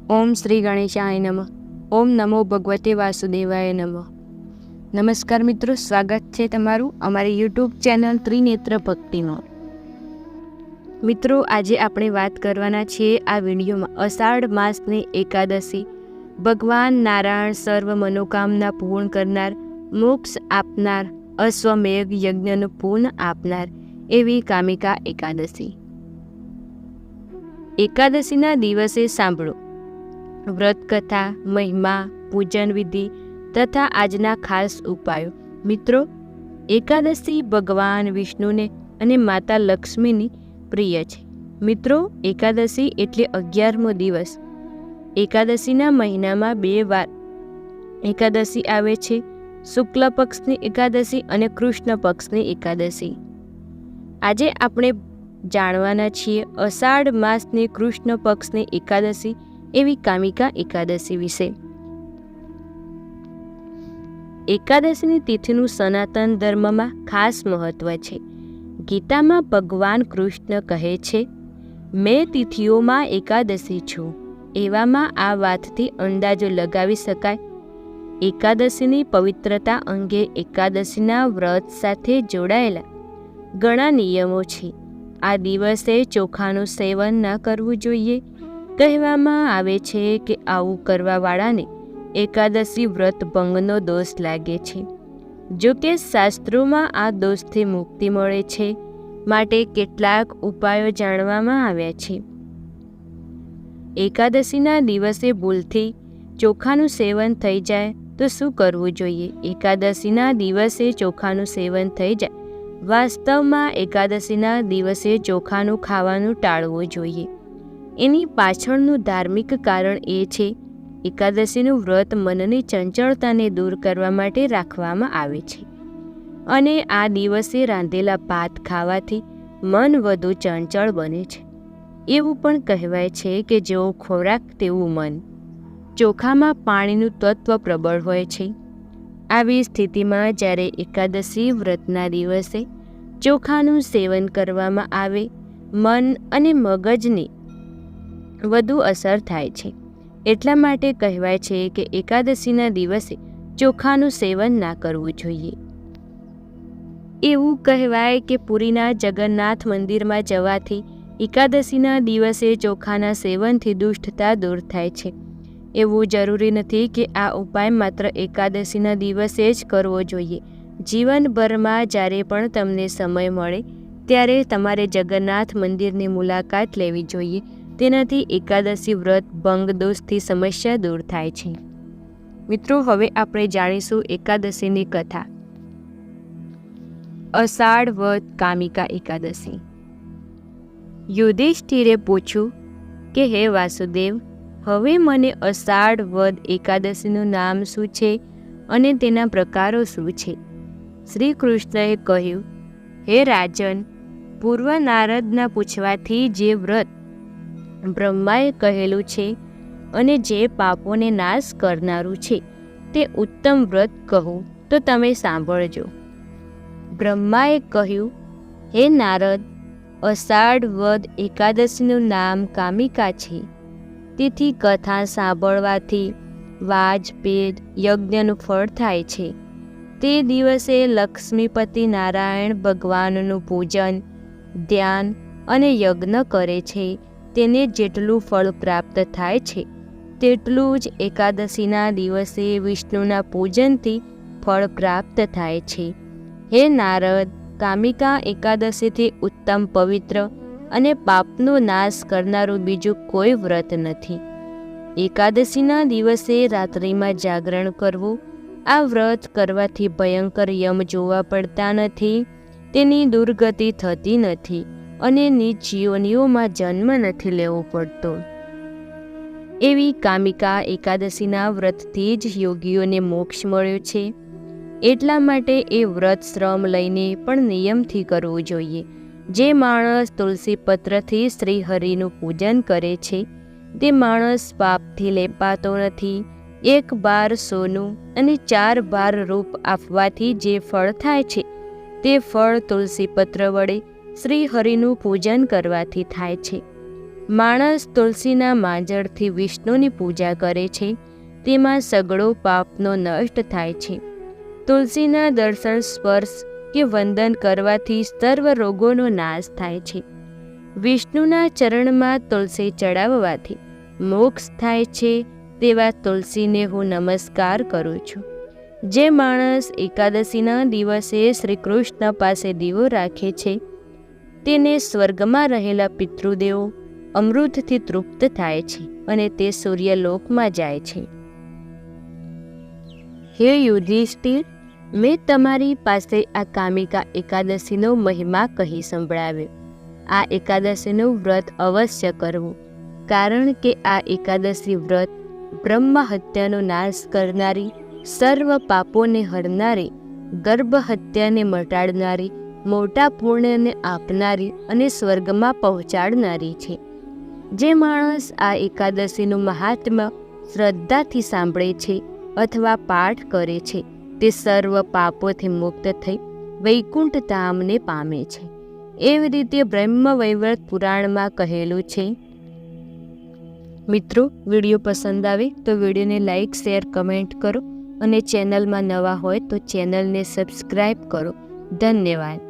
ઓમ શ્રી ગણેશાય નમઃ. ઓમ નમો ભગવતે વાસુદેવાય નમઃ. નમસ્કાર મિત્રો, સ્વાગત છે તમારું અમારી યુટ્યુબ ચેનલ ત્રિનેત્ર ભક્તિમાં. મિત્રો, આજે આપણે વાત કરવાના છીએ આ વિડીયોમાં અષાઢ માસની એકાદશી, ભગવાન નારાયણ સર્વ મનોકામના પૂર્ણ કરનાર, મોક્ષ આપનાર, અશ્વમેઘ યજ્ઞનું પૂર્ણ આપનાર એવી કામિકા એકાદશી. એકાદશીના દિવસે સાંભળો વ્રત કથા, મહિમા, પૂજન વિધિ તથા આજના ખાસ ઉપાયો. મિત્રો, એકાદશી ભગવાન વિષ્ણુને અને માતા લક્ષ્મીની પ્રિય છે. મિત્રો, એકાદશી એટલે 11મો દિવસ. એકાદશીના મહિનામાં 2 વાર એકાદશી આવે છે, શુક્લ પક્ષની એકાદશી અને કૃષ્ણ પક્ષની એકાદશી. આજે આપણે જાણવાના છીએ અષાઢ માસની કૃષ્ણ પક્ષની એકાદશી એવી કામિકા એકાદશી વિશે. એકાદશીની તિથિનું સનાતન ધર્મમાં ખાસ મહત્વ છે. ગીતામાં ભગવાન કૃષ્ણ કહે છે, મેં તિથિઓમાં એકાદશી છું. એવામાં આ વાતથી અંદાજો લગાવી શકાય. એકાદશીની પવિત્રતા અંગે એકાદશીના વ્રત સાથે જોડાયેલા ઘણા નિયમો છે. આ દિવસે ચોખાનું સેવન ન કરવું જોઈએ. કહેવામાં આવે છે કે આવું કરવાવાળાને એકાદશી વ્રત ભંગનો દોષ લાગે છે. જો કે શાસ્ત્રોમાં આ દોષથી મુક્તિ મળે છે, માટે કેટલાક ઉપાયો જાણવામાં આવ્યા છે. એકાદશીના દિવસે ભૂલથી ચોખાનું સેવન થઈ જાય તો શું કરવું જોઈએ? એકાદશીના દિવસે ચોખાનું સેવન થઈ જાય, વાસ્તવમાં એકાદશીના દિવસે ચોખાનું ખાવાનું ટાળવું જોઈએ. એની પાછળનું ધાર્મિક કારણ એ છે, એકાદશીનું વ્રત મનની ચંચળતાને દૂર કરવા માટે રાખવામાં આવે છે અને આ દિવસે રાંધેલા ભાત ખાવાથી મન વધુ ચંચળ બને છે. એવું પણ કહેવાય છે કે જેવો ખોરાક તેવું મન. ચોખામાં પાણીનું તત્વ પ્રબળ હોય છે. આવી સ્થિતિમાં જ્યારે એકાદશી વ્રતના દિવસે ચોખાનું સેવન કરવામાં આવે, મન અને મગજની વધુ અસર થાય છે. એટલા માટે કહેવાય છે કે એકાદશીના દિવસે ચોખાનું સેવન ના કરવું જોઈએ. એવું કહેવાય કે પુરીના જગન્નાથ મંદિરમાં જવાથી એકાદશીના દિવસે ચોખાના સેવનથી દુષ્ટતા દૂર થાય છે. એવું જરૂરી નથી કે આ ઉપાય માત્ર એકાદશીના દિવસે જ કરવો જોઈએ. જીવનભરમાં જ્યારે પણ તમને સમય મળે ત્યારે તમારે જગન્નાથ મંદિરની મુલાકાત લેવી જોઈએ. તેનાથી એકાદશી વ્રત ભંગ દોષથી સમસ્યા દૂર થાય છે. મિત્રો, હવે આપણે જાણીશું એકાદશીની કથા. અષાઢ વદ કામિકા એકાદશી. યુધિષ્ઠિરે પૂછ્યું કે હે વાસુદેવ, હવે મને અષાઢ વદ એકાદશીનું નામ શું છે અને તેના પ્રકારો શું છે? શ્રી કૃષ્ણએ કહ્યું, હે રાજન, પૂર્વ નારદના પૂછવાથી જે વ્રત બ્રહ્માએ કહેલું છે અને જે પાપોને નાશ કરનારું છે તે ઉત્તમ વ્રત કહું તો તમે સાંભળજો. બ્રહ્માએ કહ્યું, હે નારદ, અષાઢ વદ એકાદશીનું નામ કામિકા છે. તેથી કથા સાંભળવાથી વાજપેય યજ્ઞનું ફળ થાય છે. તે દિવસે લક્ષ્મીપતિ નારાયણ ભગવાનનું પૂજન, ધ્યાન અને યજ્ઞ કરે છે. તેને જેટલું ફળ પ્રાપ્ત થાય છે તેટલું જ એકાદશીના દિવસે વિષ્ણુના પૂજનથી ફળ પ્રાપ્ત થાય છે. હે નારદ, કામિકા એકાદશીથી ઉત્તમ, પવિત્ર અને પાપનો નાશ કરનારું બીજું કોઈ વ્રત નથી. એકાદશીના દિવસે રાત્રિમાં જાગરણ કરવું. આ વ્રત કરવાથી ભયંકર યમ જોવા પડતા નથી, તેની દુર્ગતિ થતી નથી અને નીચ યોનિઓમાં જન્મ નથી લેવો પડતો. એવી કામિકા એકાદશીના વ્રતથી જ યોગીઓને મોક્ષ મળ્યો છે. એટલા માટે એ વ્રત શ્રમ લઈને પણ નિયમથી કરવું જોઈએ. જે માણસ તુલસી પત્રથી શ્રી હરિનું પૂજન કરે છે તે માણસ પાપથી લેપાતો નથી. 1 બાર સોનું અને 4 બાર રૂપ આપવાથી જે ફળ થાય છે તે ફળ તુલસી પત્ર વડે શ્રી હરિનું પૂજન કરવાથી થાય છે. માણસ તુલસીના માંજળથી વિષ્ણુની પૂજા કરે છે તેમાં સગળો પાપનો નષ્ટ થાય છે. તુલસીના દર્શન, સ્પર્શ કે વંદન કરવાથી સર્વ રોગોનો નાશ થાય છે. વિષ્ણુના ચરણમાં તુલસી ચડાવવાથી મોક્ષ થાય છે. તેવા તુલસીને હું નમસ્કાર કરું છું. જે માણસ એકાદશીના દિવસે શ્રી કૃષ્ણ પાસે દીવો રાખે છે તેને સ્વર્ગમાં રહેલા પિતૃદેવો અમૃતથી તૃપ્ત થાય છે અને તે સૂર્યલોકમાં જાય છે. હે યુધિષ્ઠિર, મેં તમારી પાસે આ કામિકા એકાદશીનો મહિમા કહી સંભળાવ્યો. આ એકાદશીનું વ્રત અવશ્ય કરવું, કારણ કે આ એકાદશી વ્રત બ્રહ્મ હત્યાનો નાશ કરનારી, સર્વ પાપોને હરનારી, ગર્ભ હત્યાને મટાડનારી, મોટા પુણ્યને આપનારી અને સ્વર્ગમાં પહોંચાડનારી છે. જે માણસ આ એકાદશીનું મહાત્મ્ય શ્રદ્ધાથી સાંભળે છે અથવા પાઠ કરે છે તે સર્વ પાપોથી મુક્ત થઈ વૈકુંઠ ધામને પામે છે. એવી રીતે બ્રહ્મવૈવર્ત પુરાણમાં કહેલું છે. મિત્રો, વિડીયો પસંદ આવે તો વિડીયોને લાઈક, શેર, કમેન્ટ કરો અને ચેનલમાં નવા હોય તો ચેનલને સબસ્ક્રાઈબ કરો. ધન્યવાદ.